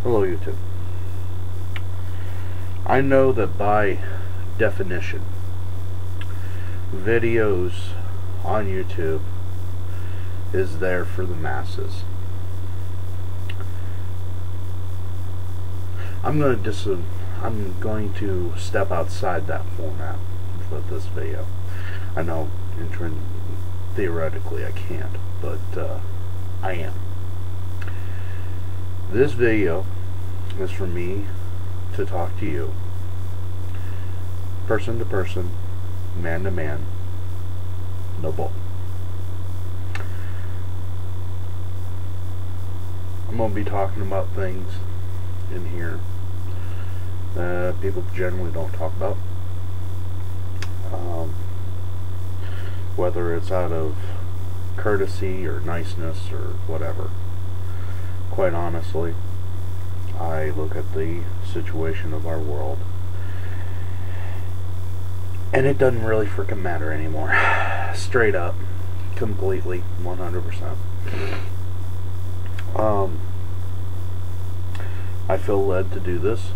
Hello YouTube. I know that by definition, videos on YouTube is there for the masses. I'm going to step outside that format with this video. I know theoretically I can't, but I am. This video is for me to talk to you, person to person, man to man, no bull. I'm going to be talking about things in here that people generally don't talk about, whether it's out of courtesy or niceness or whatever. Quite honestly, I look at the situation of our world and it doesn't really freaking matter anymore. Straight up, completely, 100%. I feel led to do this,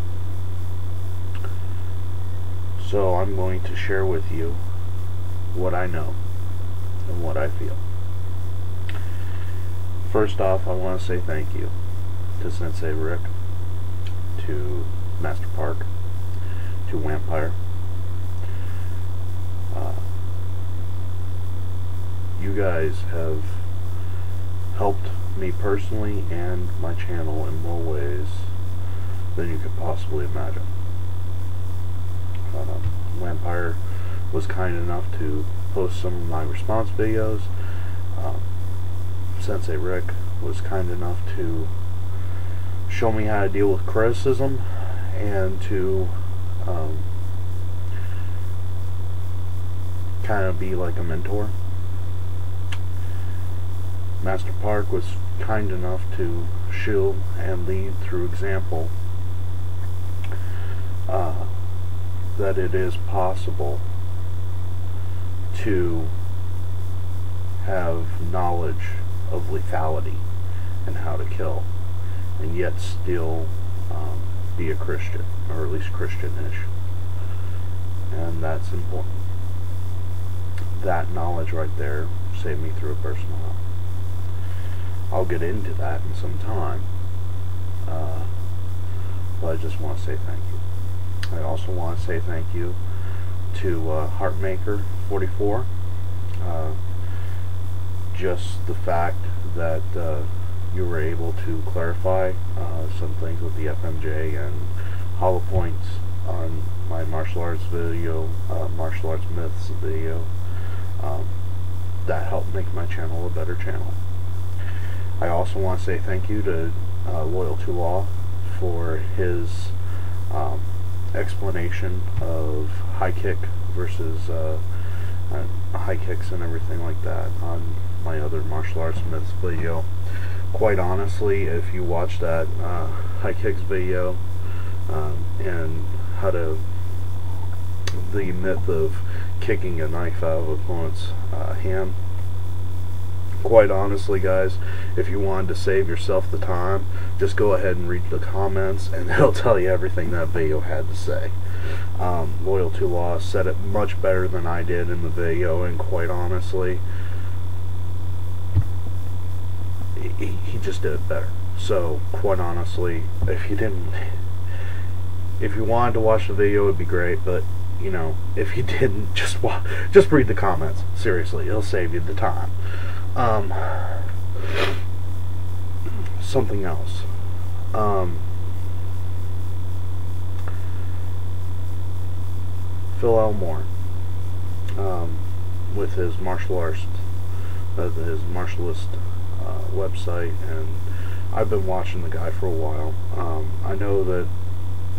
so I'm going to share with you what I know and what I feel. First off, I want to say thank you to Sensei Rick, to Master Park, to Vampire. You guys have helped me personally and my channel in more ways than you could possibly imagine. Vampire was kind enough to post some of my response videos. Sensei Rick was kind enough to show me how to deal with criticism and to kind of be like a mentor. Master Park was kind enough to show and lead through example that it is possible to have knowledge of lethality and how to kill, and yet still be a Christian, or at least Christian-ish. And that's important. That knowledge right there saved me through a personal hell. I'll get into that in some time, but I just want to say thank you. I also want to say thank you to Heartmaker44. Just the fact that you were able to clarify some things with the FMJ and hollow points on my martial arts video, martial arts myths video, that helped make my channel a better channel. I also want to say thank you to Loyal to Law for his explanation of high kick versus high kicks and everything like that on my other martial arts myths video. Quite honestly, if you watch that high kicks video and how to the myth of kicking a knife out of an opponent's hand, quite honestly guys, if you wanted to save yourself the time, just go ahead and read the comments and it'll tell you everything that video had to say. Loyal to Law said it much better than I did in the video, and quite honestly, he just did it better. So quite honestly, if you wanted to watch the video, it'd be great, but you know, if you didn't, just read the comments. Seriously, it'll save you the time. Something else. Phil Elmore, with his martialist website, and I've been watching the guy for a while. I know that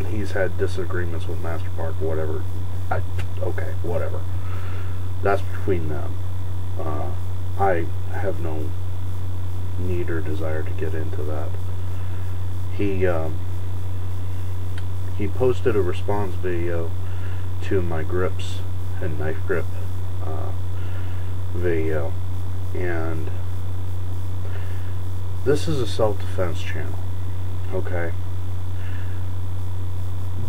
he's had disagreements with Master Park, whatever. Okay, whatever. That's between them. I have no need or desire to get into that. He posted a response video to my grips and knife grip video, and this is a self-defense channel, okay?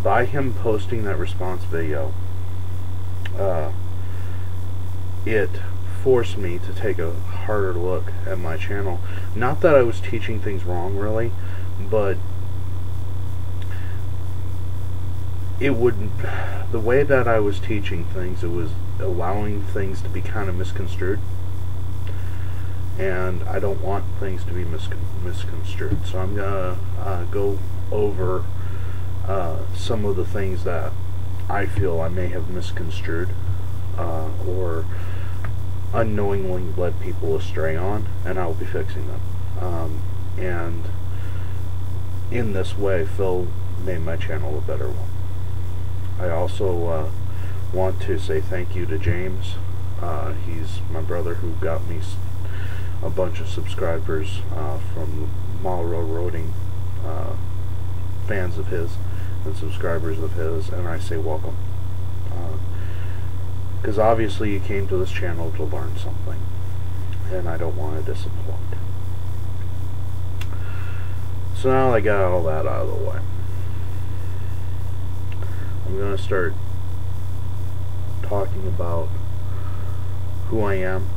by him posting that response video, it forced me to take a harder look at my channel. Not that I was teaching things wrong, really, but the way that I was teaching things, it was allowing things to be kind of misconstrued, and I don't want things to be misconstrued. So I'm gonna go over some of the things that I feel I may have misconstrued or unknowingly led people astray on, and I will be fixing them. And in this way, Phil made my channel a better one. I also want to say thank you to James. He's my brother who got me a bunch of subscribers from Mile Roading, fans of his and subscribers of his, and I say welcome. Because obviously you came to this channel to learn something, and I don't want to disappoint. So now I got all that out of the way, I'm going to start talking about who I am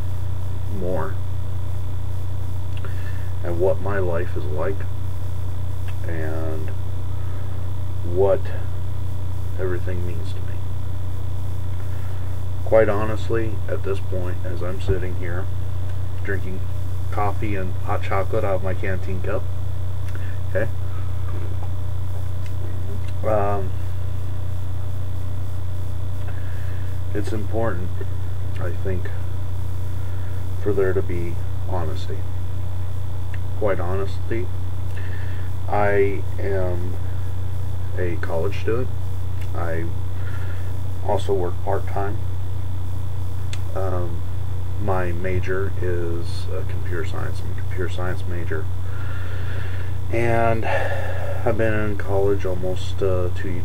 more, and what my life is like, and what everything means to me. Quite honestly, at this point, as I'm sitting here drinking coffee and hot chocolate out of my canteen cup, okay, it's important, I think, for there to be honesty. Quite honestly, I am a college student. I also work part-time. My major is computer science. I'm a computer science major, and I've been in college almost 3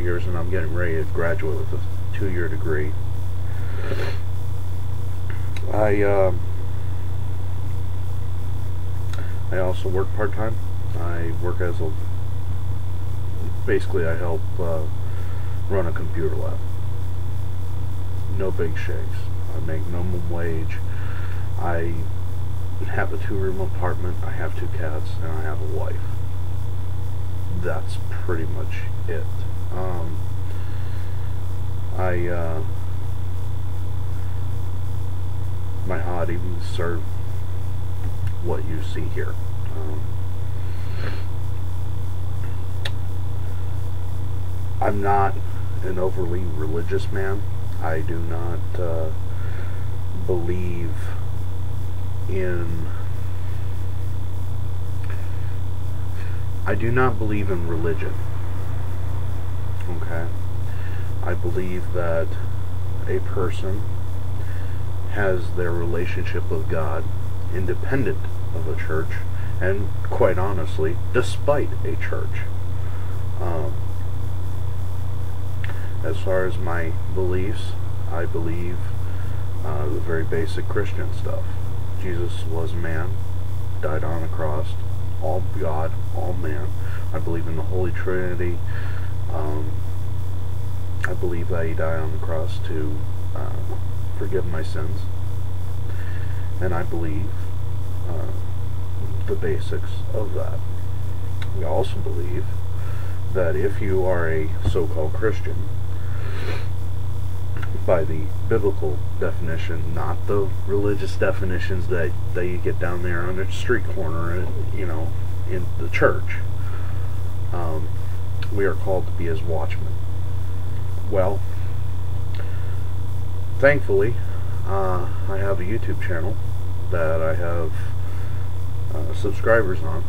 years, and I'm getting ready to graduate with a 2-year degree. I also work part-time. I work as basically I help run a computer lab. No big shakes. I make minimum wage. I have a 2-room apartment. I have 2 cats, and I have a wife. That's pretty much it. My hobbies are what you see here. I'm not an overly religious man. I do not believe in religion. Okay? I believe that a person has their relationship with God independent of a church, and quite honestly, despite a church. As far as my beliefs, I believe the very basic Christian stuff. Jesus was man, died on a cross, all God, all man. I believe in the Holy Trinity. I believe that he died on the cross to forgive my sins. And I believe the basics of that. We also believe that if you are a so-called Christian, by the biblical definition, not the religious definitions that you get down there on the street corner, in the church, we are called to be as watchmen. Well, thankfully, I have a YouTube channel that I have subscribers on,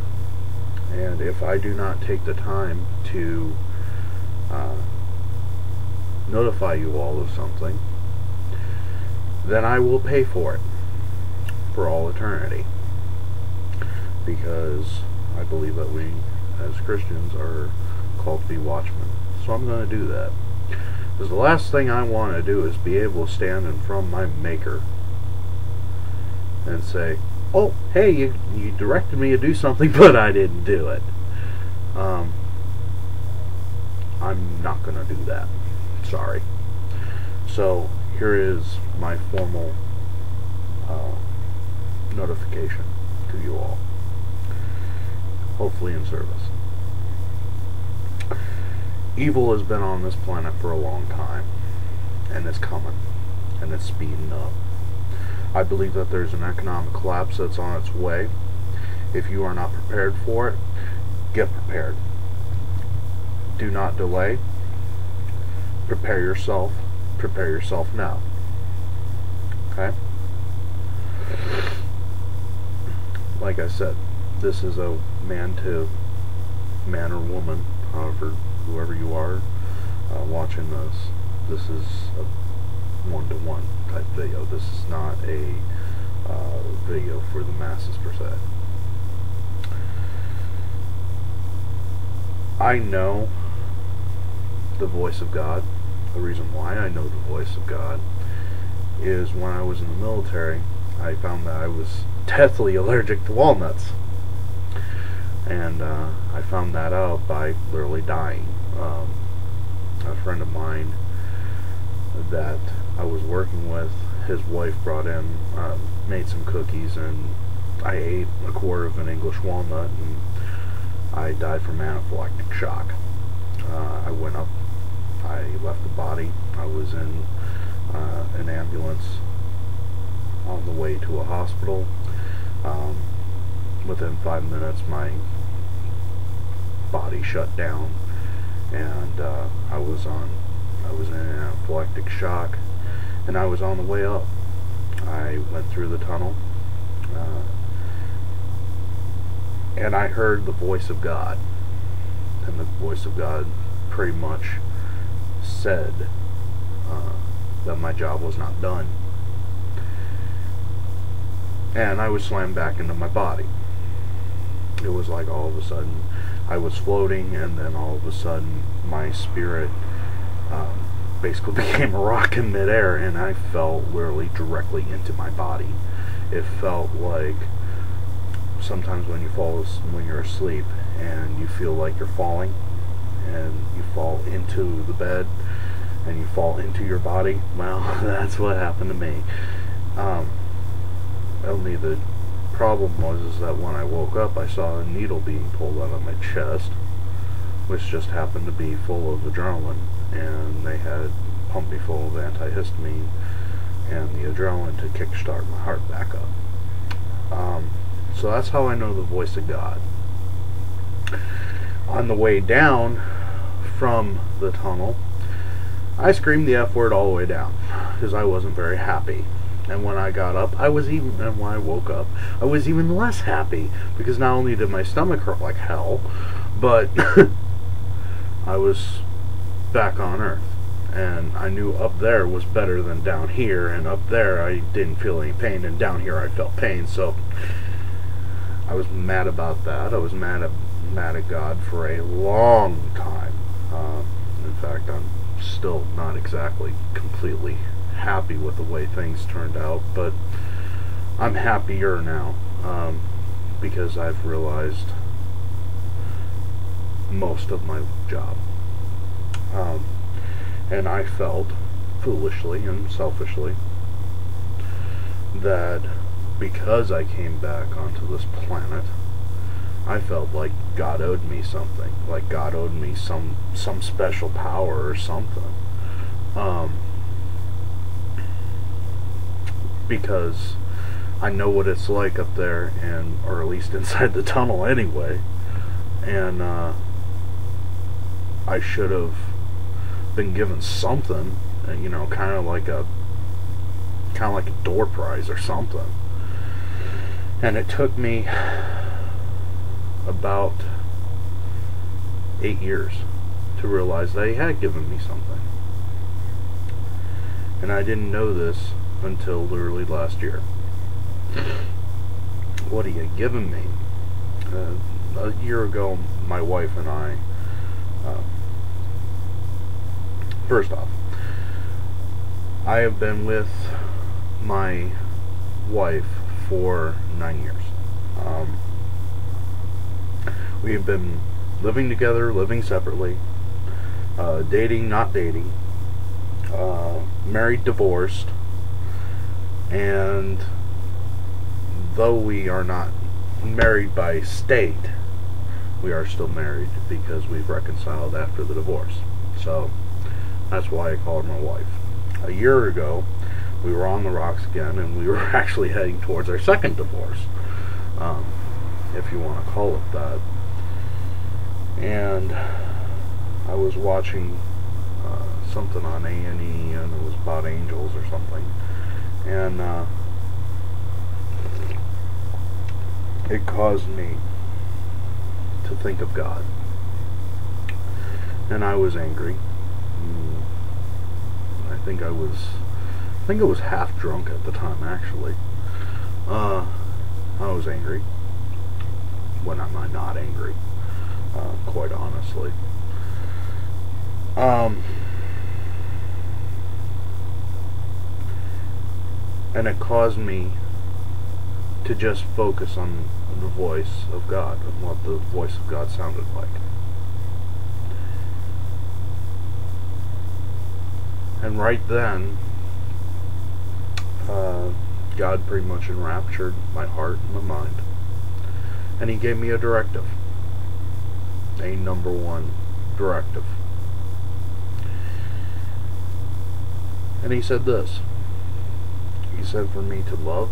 and if I do not take the time to notify you all of something, then I will pay for it for all eternity, because I believe that we as Christians are called to be watchmen. So I'm going to do that, because the last thing I want to do is be able to stand in front of my Maker and say, oh, hey, you directed me to do something, but I didn't do it. I'm not going to do that. Sorry. So here is my formal notification to you all, hopefully in service. Evil has been on this planet for a long time, and it's coming, and it's speeding up. I believe that there's an economic collapse that's on its way. If you are not prepared for it, get prepared. Do not delay. Prepare yourself. Prepare yourself now. Okay? Like I said, this is a man to man or woman, however, whoever you are watching this. This is a one-to-one type video. This is not a video for the masses per se. I know the voice of God. The reason why I know the voice of God is when I was in the military, I found that I was deathly allergic to walnuts. And I found that out by literally dying. A friend of mine that I was working with, his wife brought in, made some cookies, and I ate a quarter of an English walnut, and I died from anaphylactic shock. I went up, I left the body, I was in an ambulance on the way to a hospital. Within 5 minutes my body shut down, and I was in an anaphylactic shock, and I was on the way up. I went through the tunnel, and I heard the voice of God, and the voice of God pretty much said that my job was not done, and I was slammed back into my body. It was like all of a sudden I was floating, and then all of a sudden my spirit basically became a rock in midair, and I fell literally directly into my body. It felt like sometimes when you're asleep and you feel like you're falling, and you fall into the bed and you fall into your body. Well, that's what happened to me. Only the problem was that when I woke up, I saw a needle being pulled out of my chest, which just happened to be full of adrenaline, and they had pumped me full of antihistamine and the adrenaline to kickstart my heart back up. So that's how I know the voice of God. On the way down from the tunnel, I screamed the F word all the way down because I wasn't very happy. And when I got up, and when I woke up, I was even less happy, because not only did my stomach hurt like hell, but I was back on Earth. And I knew up there was better than down here, and up there I didn't feel any pain, and down here I felt pain. So I was mad about that. I was mad at God for a long time. In fact, I'm still not exactly completely happy with the way things turned out, but I'm happier now, because I've realized most of my job, and I felt foolishly and selfishly that because I came back onto this planet, I felt like God owed me something, like God owed me some special power or something. Because I know what it's like up there, or at least inside the tunnel anyway, and I should have been given something, kind of like a door prize or something. And it took me about 8 years to realize that he had given me something, and I didn't know this until literally last year. What are you giving me? A year ago, my wife and I, first off, I have been with my wife for 9 years. We have been living together, living separately, dating, not dating, married, divorced, and though we are not married by state, we are still married because we've reconciled after the divorce. So that's why I call her my wife. A year ago, we were on the rocks again, and we were actually heading towards our second divorce, if you want to call it that. And I was watching something on A&E, and it was about angels or something, and it caused me to think of God, and I was angry. I think I was half drunk at the time, actually. I was angry when am I not angry, quite honestly. And it caused me to just focus on the voice of God and what the voice of God sounded like. And right then, God pretty much enraptured my heart and my mind, and He gave me a directive, a number one directive. And He said this. He said for me to love,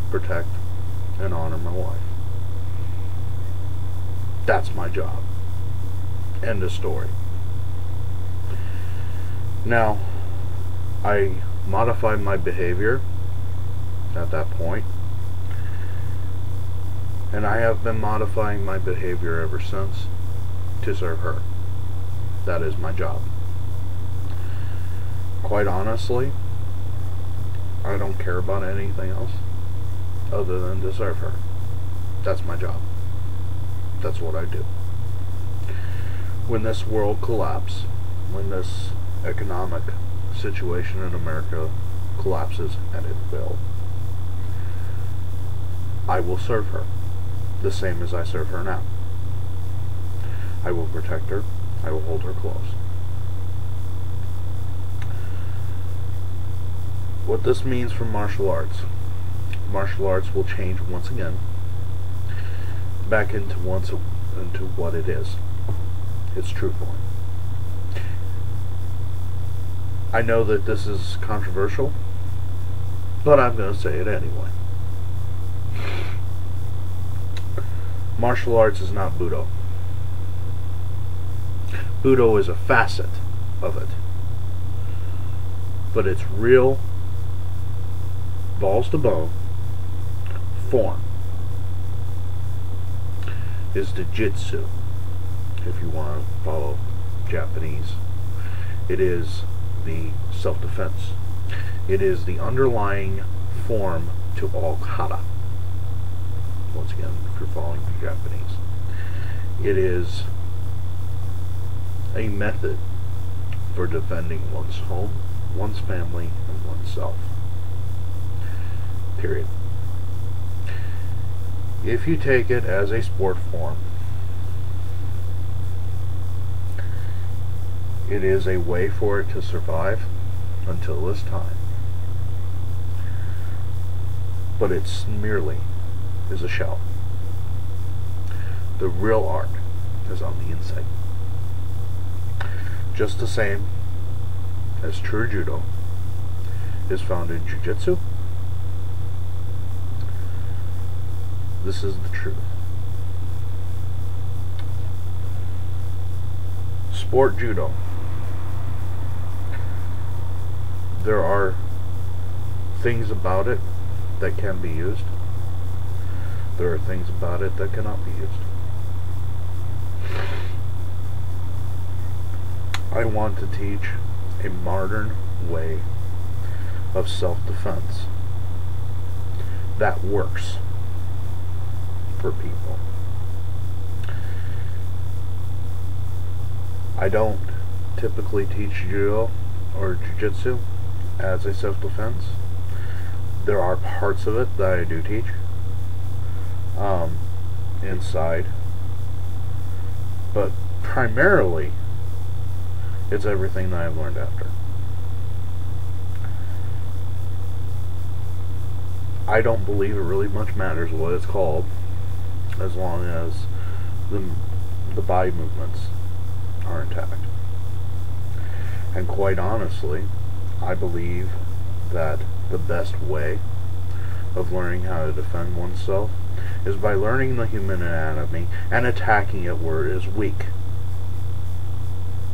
protect, and honor my wife. That's my job. End of story. Now, I modified my behavior at that point, and I have been modifying my behavior ever since to serve her. That is my job. Quite honestly, I don't care about anything else other than to serve her. That's my job. That's what I do. When this world collapses, when this economic situation in America collapses, and it will, I will serve her the same as I serve her now. I will protect her. I will hold her close. What this means for martial arts will change once again back into what it is. It's true form. I know that this is controversial, but I'm going to say it anyway. Martial arts is not Budo. Budo is a facet of it, but it's real, balls to bone form is the jitsu, if you want to follow Japanese. It is the self-defense. It is the underlying form to all kata. Once again, if you're following the Japanese, it is a method for defending one's home, one's family, and oneself. Period. If you take it as a sport form, it is a way for it to survive until this time. But it's merely is a shell. The real art is on the inside. Just the same as true judo is found in jiu-jitsu. This is the truth. Sport judo. There are things about it that can be used. There are things about it that cannot be used. I want to teach a modern way of self-defense that works for people. I don't typically teach judo or jiu-jitsu as a self-defense. There are parts of it that I do teach inside, but primarily It's everything that I've learned after. I don't believe it really much matters what it's called, as long as the body movements are intact. And quite honestly, I believe that the best way of learning how to defend oneself is by learning the human anatomy and attacking it where it is weak.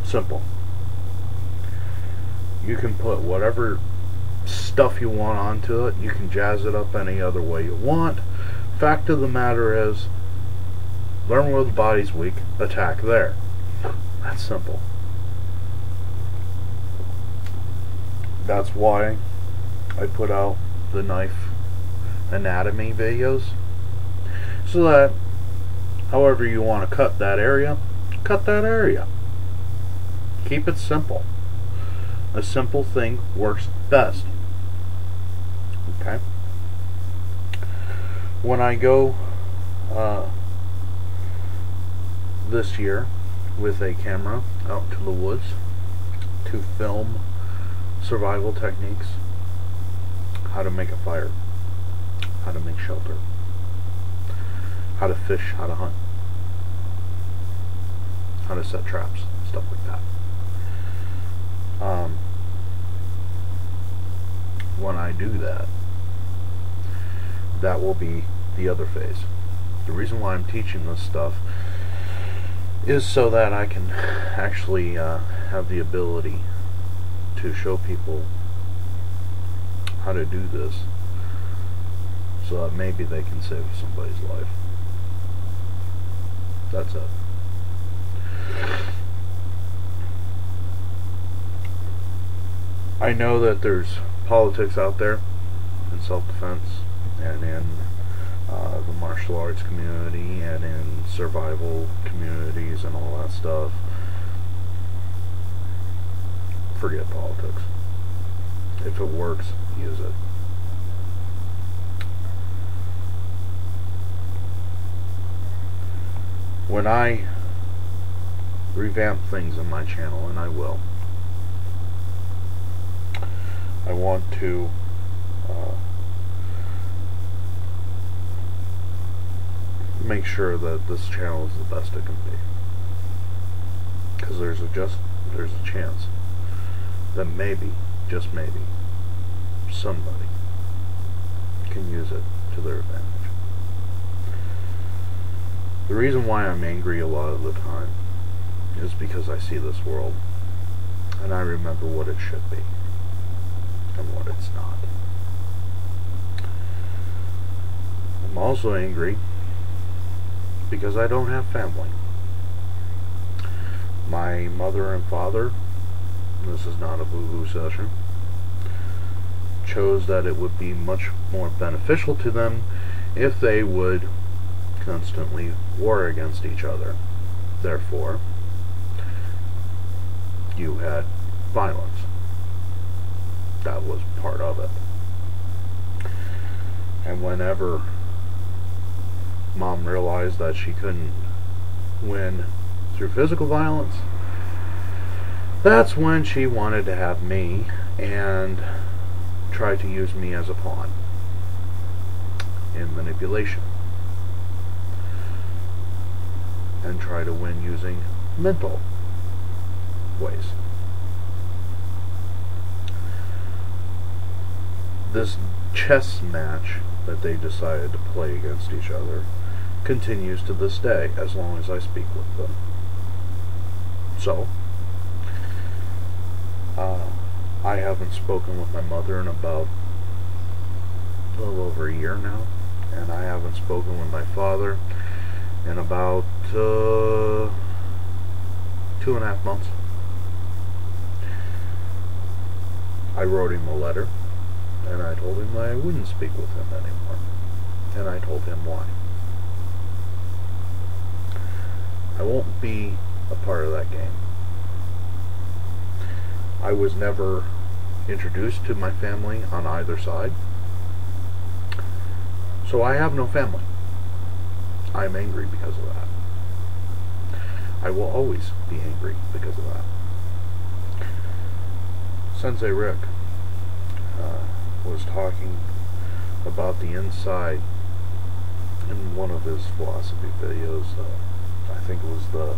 Simple. You can put whatever stuff you want onto it. You can jazz it up any other way you want. Fact of the matter is, learn where the body's weak, attack there. That's simple. That's why I put out the knife anatomy videos, so that however you want to cut that area, cut that area. Keep it simple. A simple thing works best. Okay? When I go this year with a camera out to the woods to film survival techniques, how to make a fire, how to make shelter, how to fish, how to hunt, how to set traps, stuff like that. When I do that, that will be the other phase. The reason why I'm teaching this stuff is so that I can actually have the ability to show people how to do this, so that maybe they can save somebody's life. That's it. I know that there's politics out there in self-defense and in the martial arts community and in survival communities and all that stuff. Forget politics. If it works, use it. When I revamp things on my channel, and I will, I want to make sure that this channel is the best it can be, because there's a chance that maybe, just maybe, somebody can use it to their advantage. The reason why I'm angry a lot of the time is because I see this world and I remember what it should be and what it's not. I'm also angry because I don't have family. My mother and father, this is not a boo-hoo session, chose that it would be much more beneficial to them if they would constantly war against each other. Therefore, you had violence. That was part of it. And whenever Mom realized that she couldn't win through physical violence, that's when she wanted to have me and try to use me as a pawn in manipulation, and try to win using mental ways. This chess match that they decided to play against each other continues to this day, as long as I speak with them. So, I haven't spoken with my mother in about a little over a year now, and I haven't spoken with my father in about 2.5 months. I wrote him a letter, and I told him that I wouldn't speak with him anymore, and I told him why. I won't be a part of that game. I was never introduced to my family on either side, so I have no family. I'm angry because of that. I will always be angry because of that. Sensei Rick was talking about the inside in one of his philosophy videos. I think it was the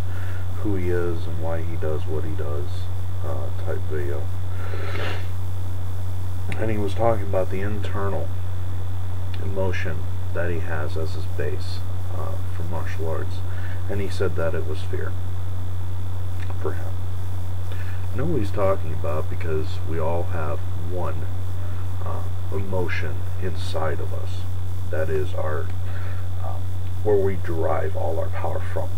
who he is and why he does what he does type video. And he was talking about the internal emotion that he has as his base for martial arts. And he said that it was fear for him. I know what he's talking about because we all have one emotion inside of us that is our where we derive all our power from.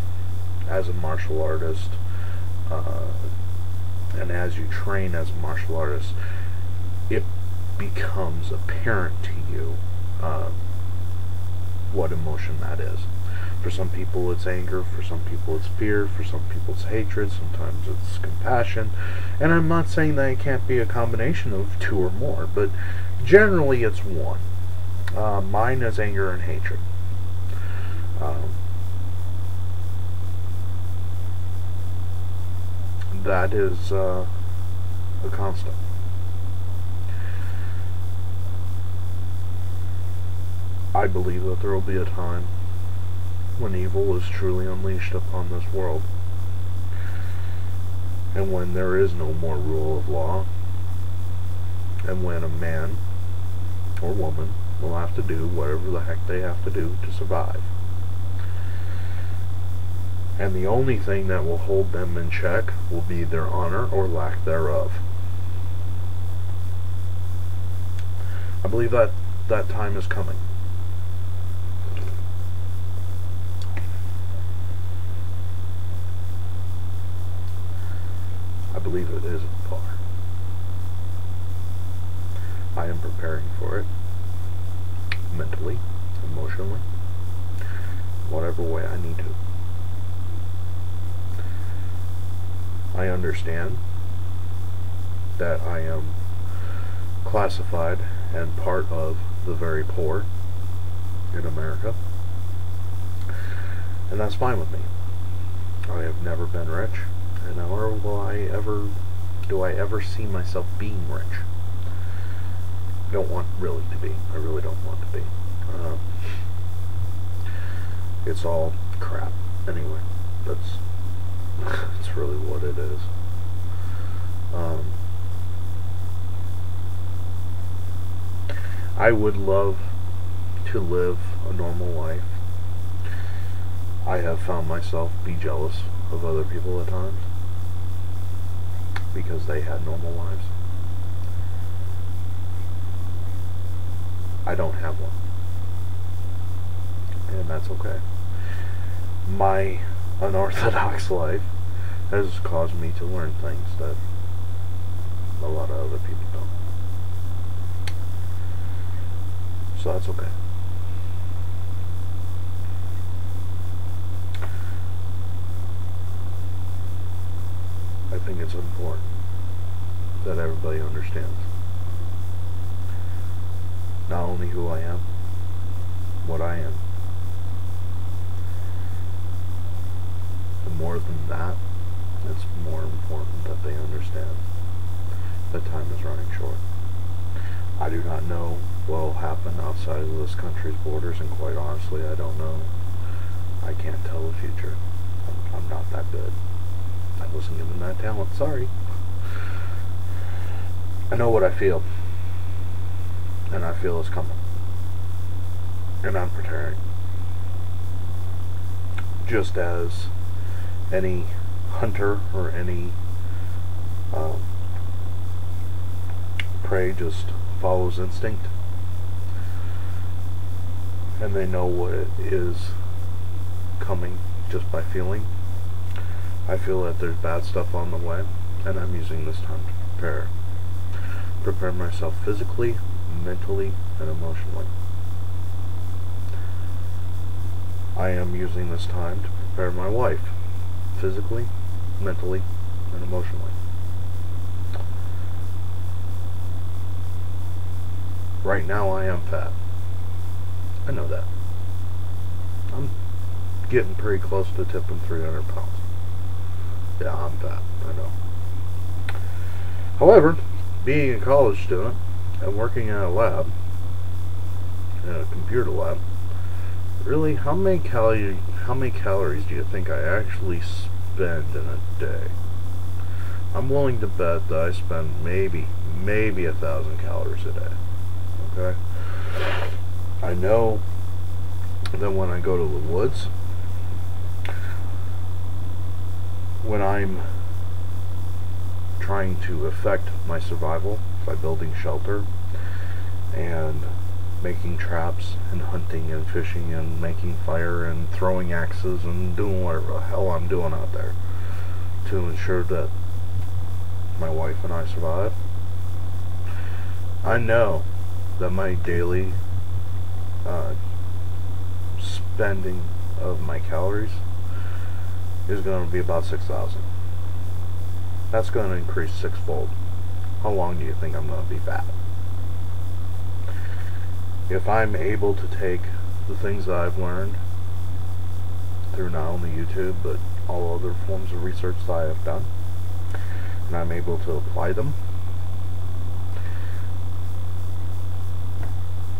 As a martial artist, and as you train as a martial artist, it becomes apparent to you what emotion that is. For some people it's anger, for some people it's fear, for some people it's hatred, sometimes it's compassion. And I'm not saying that it can't be a combination of two or more, but generally it's one. Mine is anger and hatred. That is a constant. I believe that there will be a time when evil is truly unleashed upon this world, and when there is no more rule of law, and when a man or woman will have to do whatever the heck they have to do to survive. And the only thing that will hold them in check will be their honor or lack thereof. I believe that that time is coming. I believe it is far. I am preparing for it, mentally, emotionally, whatever way I need to. I understand that I am classified and part of the very poor in America, and that's fine with me. I have never been rich, and nor do I ever see myself being rich. I don't want really to be. I really don't want to be. It's all crap. Anyway, that's really what it is. I would love to live a normal life. I have found myself be jealous of other people at times because they had normal lives. I don't have one, and that's okay. My unorthodox life has caused me to learn things that a lot of other people don't. So that's okay. I think it's important that everybody understands not only who I am, what I am. And more than that, it's more important that they understand that time is running short. I do not know what will happen outside of this country's borders, and quite honestly, I don't know. I can't tell the future. I'm not that good. I wasn't given that talent, sorry. I know what I feel, and I feel it's coming, and I'm preparing. Just as any hunter or any prey just follows instinct, and they know what it is coming just by feeling. I feel that there's bad stuff on the way, and I'm using this time to prepare myself physically, mentally, and emotionally. I am using this time to prepare my wife physically, mentally, and emotionally. Right now I am fat. I know that. I'm getting pretty close to tipping 300 pounds. Yeah, I'm fat. I know. However, being a college student and working in a lab, in a computer lab, really, how many calories do you think I actually spend in a day? I'm willing to bet that I spend maybe 1,000 calories a day. Okay? I know that when I go to the woods, when I'm trying to affect my survival by building shelter and making traps and hunting and fishing and making fire and throwing axes and doing whatever the hell I'm doing out there to ensure that my wife and I survive, I know that my daily spending of my calories is going to be about 6,000. That's going to increase sixfold. How long do you think I'm going to be fat? If I'm able to take the things that I've learned through not only YouTube but all other forms of research that I have done, and I'm able to apply them,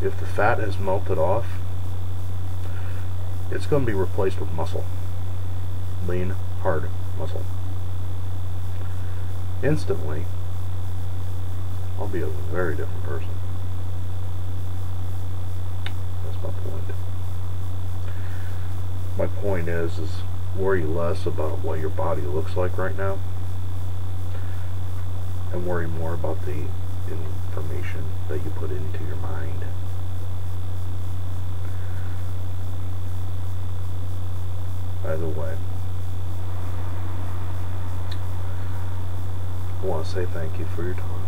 if the fat has melted off, it's going to be replaced with muscle. Lean, hard muscle. Instantly, I'll be a very different person. That's my point. My point is worry less about what your body looks like right now, and worry more about the information that you put into your mind. Either way, I want to say thank you for your time.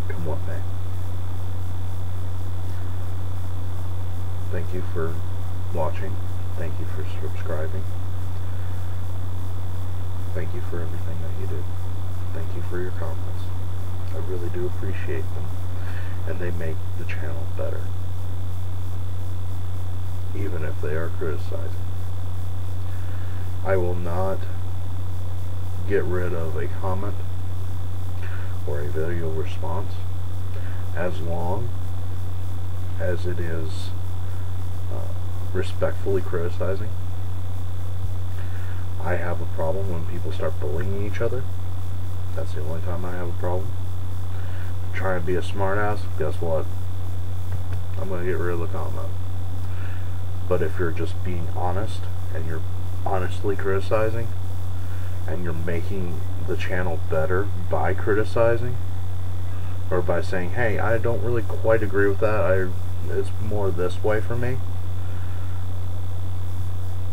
Come what may. Thank you for watching. Thank you for subscribing. Thank you for everything that you do. Thank you for your comments. I really do appreciate them, and they make the channel better, even if they are criticizing. I will not get rid of a comment or a video response as long as it is respectfully criticizing. I have a problem when people start bullying each other. That's the only time I have a problem. Trying to be a smartass, guess what? I'm going to get rid of the comment. But if you're just being honest and you're honestly criticizing and you're making the channel better by criticizing or by saying, hey, I don't really quite agree with that, it's more this way for me,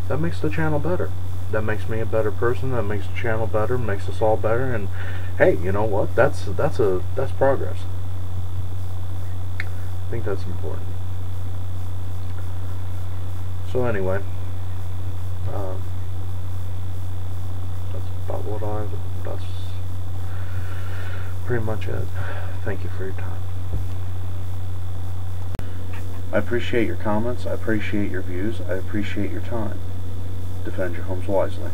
that makes the channel better. That makes me a better person. That makes the channel better. Makes us all better. And hey, you know what? That's progress. I think that's important. So anyway, that's about that's pretty much it. Thank you for your time. I appreciate your comments. I appreciate your views. I appreciate your time. Defend your homes wisely.